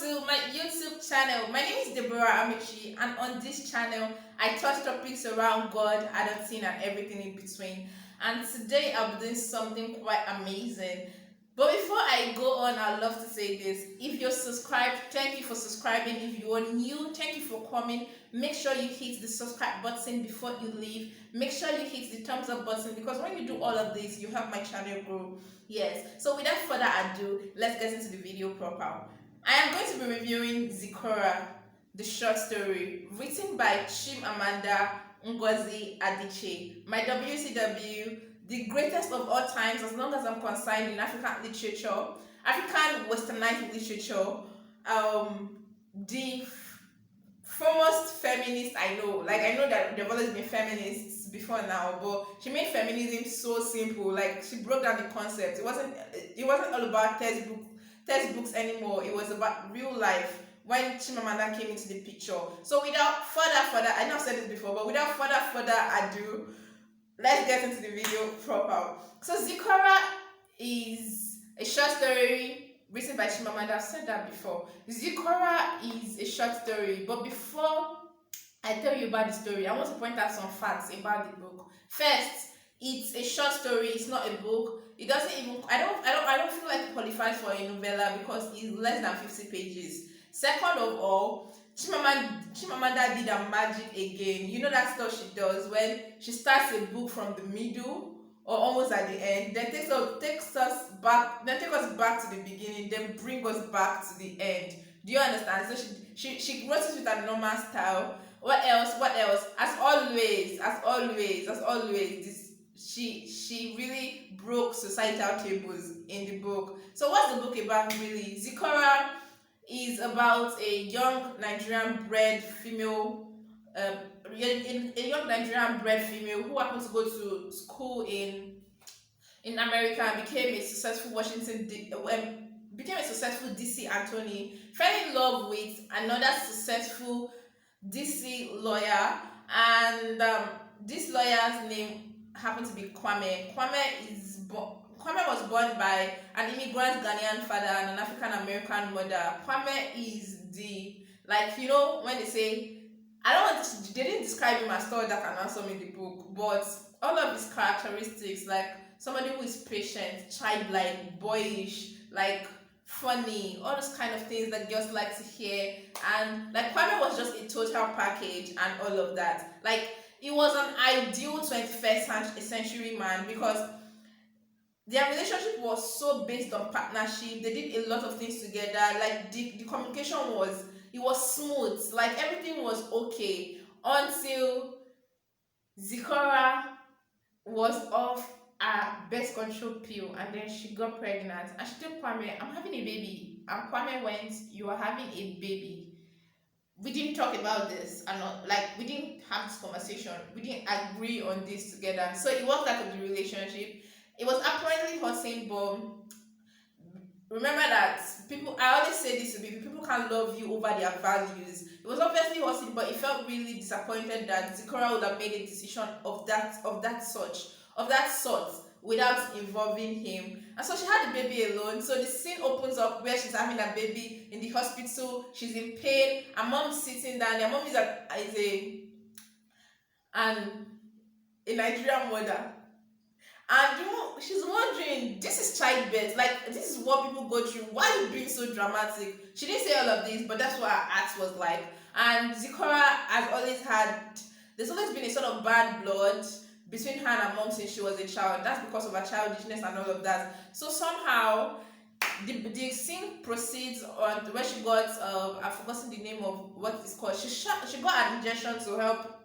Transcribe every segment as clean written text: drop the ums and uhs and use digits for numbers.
to my YouTube channel. My name is Deborah Amaechi, and on this channel, I touch topics around God, adulting, and everything in between. And today, I'll be doing something quite amazing. But before I go on, I'd love to say this. If you're subscribed, thank you for subscribing. If you are new, thank you for coming. Make sure you hit the subscribe button before you leave. Make sure you hit the thumbs up button, because when you do all of this, you help my channel grow. Yes. So without further ado, let's get into the video proper. I am going to be reviewing ZIKORA, the short story, written by CHIMAMANDA NGOZI Adichie. My WCW, the greatest of all times as long as I'm concerned in African literature, African westernized literature, the foremost feminist I know. Like, I know that there have always been feminists before now, but she made feminism so simple. Like, she broke down the concept. It wasn't all about textbooks anymore. It was about real life when Chimamanda came into the picture. So without further, I know I've said this before, but without further ado, let's get into the video proper. So ZIKORA is a short story written by Chimamanda. I've said that before. ZIKORA is a short story, but before I tell you about the story, I want to point out some facts about the book. First, it's a short story. It's not a book. It doesn't even. I don't feel like it qualifies for a novella because it's less than 50 pages. Second of all, Chimamanda did a magic again. You know that stuff she does when she starts a book from the middle or almost at the end, then takes us back to the beginning, then bring us back to the end. Do you understand? So she wrote it with a normal style. What else? As always, this she really broke societal tables in the book. So what's the book about really? ZIKORA is about a young Nigerian bred female, who happened to go to school in America and became a successful DC attorney, fell in love with another successful DC lawyer, and this lawyer's name happened to be Kwame. Kwame was born by an immigrant Ghanaian father and an African American mother. Kwame is when they say, they didn't describe him as tall, that can answer me in the book, but all of his characteristics, like somebody who is patient, childlike, boyish, like funny, all those kind of things that girls like to hear. And like Kwame was just a total package and all of that. Like, he was an ideal 21st century man, because their relationship was so based on partnership. They did a lot of things together. Like, the communication was smooth. Like, everything was okay until ZIKORA was off a birth control pill, and then she got pregnant, and she told Kwame, "I'm having a baby." And Kwame went, "You are having a baby. We didn't talk about this, and we didn't have this conversation. We didn't agree on this together." So it worked out of the relationship. It was apparently hurting, but remember that I always say this to people can't love you over their values. It was obviously hurting, but it felt really disappointed that ZIKORA would have made a decision of that sort without involving him. And so she had the baby alone. So the scene opens up where she's having a baby in the hospital. She's in pain. Her mom's sitting down. Her mom is a Nigerian mother. And she's wondering, this is childbirth. Like, this is what people go through. Why are you being so dramatic? She didn't say all of this, but that's what her act was like. And ZIKORA there's always been a sort of bad blood between her and her mom since she was a child. That's because of her childishness and all of that. So somehow, the scene proceeds on where she got, I've forgotten the name of what it's called. She got an injection to help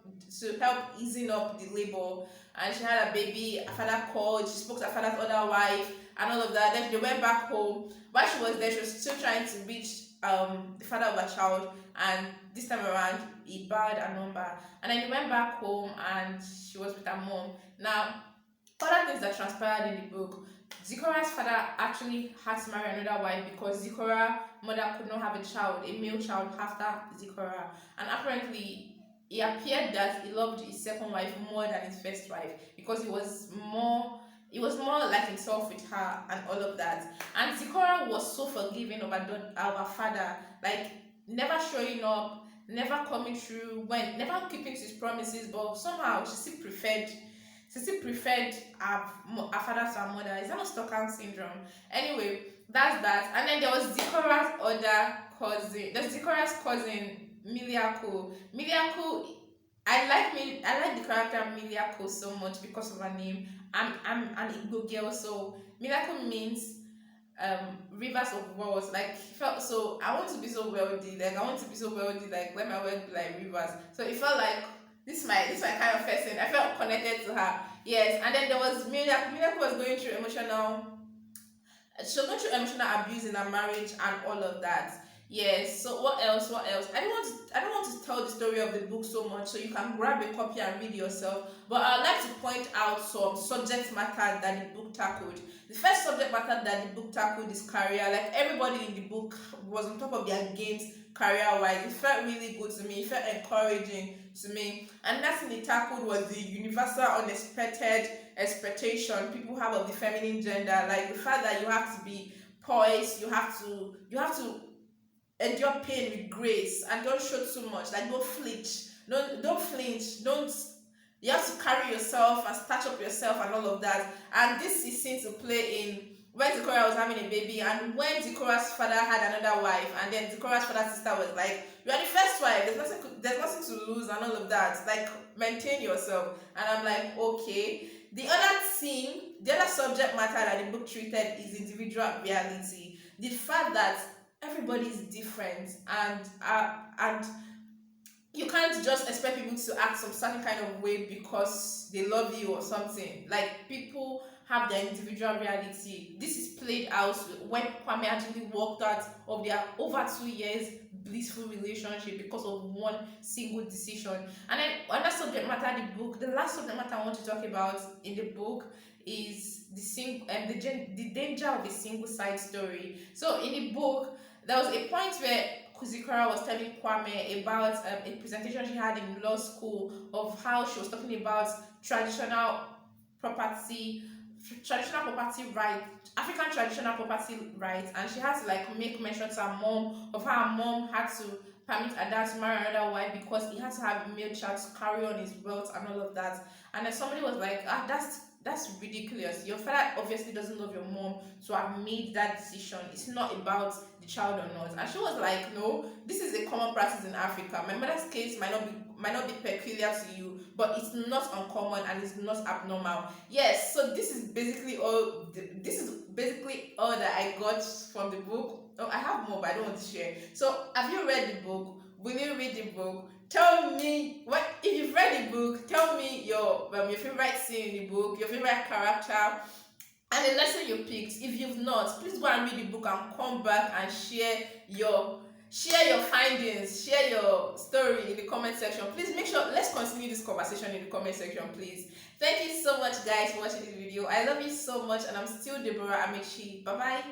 easing up the labor, and she had a baby. Her father called. She spoke to her father's other wife and all of that. Then they went back home. While she was there, she was still trying to reach the father of her child, and this time around he dialed a number, and then he went back home and she was with her mom. Now, other things that transpired in the book: ZIKORA's father actually had to marry another wife because ZIKORA's mother could not have a male child after ZIKORA, and apparently it appeared that he loved his second wife more than his first wife because he was more He was more like himself with her and all of that. And Zikora was so forgiving of our father, like never showing up, never coming through, when never keeping to his promises, but somehow she still preferred our father to our mother. Is that not Stockholm syndrome? Anyway, that's that. And then there was Zikora's other cousin. There's Zikora's cousin, Miliako. Miliako, I like the character Miliako so much because of her name. I'm an Igbo girl, so Miliako means rivers of wells. Like, felt so I want to be so wealthy. Like, I want to be so wealthy. Like, let my wealth be like rivers. So it felt like this my kind of person. I felt connected to her. Yes, and then there was Miliako. Miliako was going through emotional. She was going through emotional abuse in her marriage and all of that. Yes. So what else? What else? I don't want to tell the story of the book so much, so you can grab a copy and read yourself. But I'd like to point out some subject matter that the book tackled. The first subject matter that the book tackled is career. Like, everybody in the book was on top of their games career-wise. It felt really good to me. It felt encouraging to me. And that thing it tackled was the universal unexpected expectation people have of the feminine gender. Like, the fact that you have to be poised, you have to endure pain with grace, and don't show too much. Like, don't flinch, don't flinch, don't you have to carry yourself and start up yourself and all of that. And this is seen to play in when Zikora was having a baby, and when Zikora's father had another wife, and then Zikora's father's sister was like, you are the first wife, there's nothing to lose and all of that, like, maintain yourself. And I'm like, okay. The other subject matter that the book treated is individual reality. The fact that everybody is different, and you can't just expect people to act some certain kind of way because they love you or something. Like, people have their individual reality. This is played out when Kwame actually walked out of their over 2 years blissful relationship because of one single decision. And then another subject matter in the book, the last subject matter I want to talk about in the book is the danger of a single side story. So in the book, there was a point where Zikora was telling Kwame about a presentation she had in law school of how she was talking about property right, African traditional property rights, and she had to like make mention to her mom of how her mom had to permit her dad to marry another wife because he had to have a male child to carry on his wealth and all of that. And then somebody was like, that's ridiculous. Your father obviously doesn't love your mom to have made that decision. It's not about the child or not. And she was like, no, this is a common practice in Africa. My mother's case might not be peculiar to you, but it's not uncommon and it's not abnormal. Yes, so this is basically all that I got from the book. Oh, I have more, but I don't want to share. So have you read the book? Will you read the book? Tell me what if you've read the book. Tell me your favorite scene in the book, your favorite character, and the lesson you picked. If you've not, please go and read the book and come back and share your findings, share your story in the comment section. Please make sure, let's continue this conversation in the comment section, please. Thank you so much, guys, for watching this video. I love you so much, and I'm still Deborah Amaechi. Bye bye.